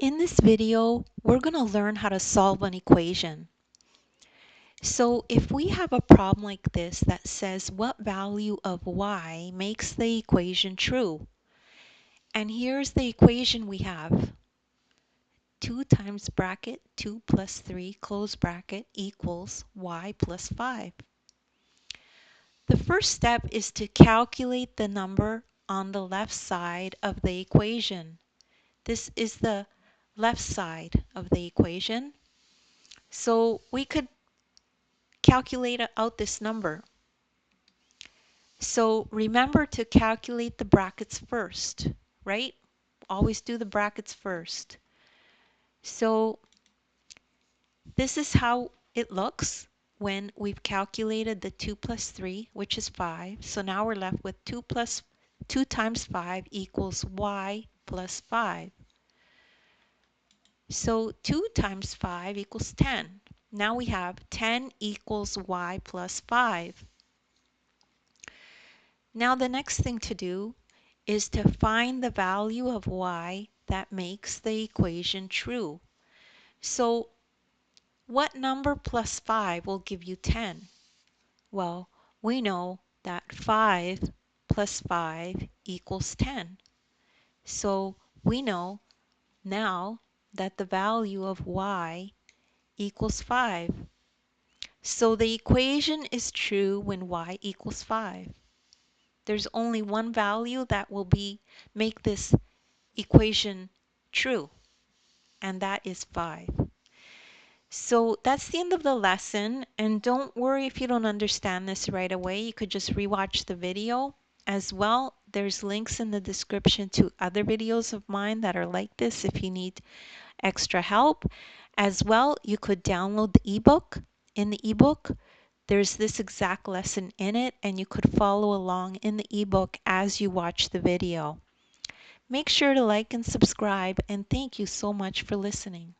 In this video, we're going to learn how to solve an equation. So if we have a problem like this that says what value of y makes the equation true, and here's the equation we have. 2 times bracket 2 plus 3 close bracket equals y plus 5. The first step is to calculate the number on the left side of the equation. This is the left side of the equation. So we could calculate out this number. So remember to calculate the brackets first, right? Always do the brackets first. So this is how it looks when we've calculated the 2 plus 3, which is 5. So now we're left with 2 times 5 equals y plus 5. So 2 times 5 equals 10. Now we have 10 equals y plus 5. Now the next thing to do is to find the value of y that makes the equation true. So what number plus 5 will give you 10? Well, we know that 5 plus 5 equals 10. So we know now that the value of y equals 5. So the equation is true when y equals 5. There's only one value that will make this equation true, and that is 5. So that's the end of the lesson, and don't worry if you don't understand this right away. You could just rewatch the video. As well, there's links in the description to other videos of mine that are like this if you need extra help. As well, you could download the ebook. In the ebook, there's this exact lesson in it, and you could follow along in the ebook as you watch the video. Make sure to like and subscribe, and thank you so much for listening.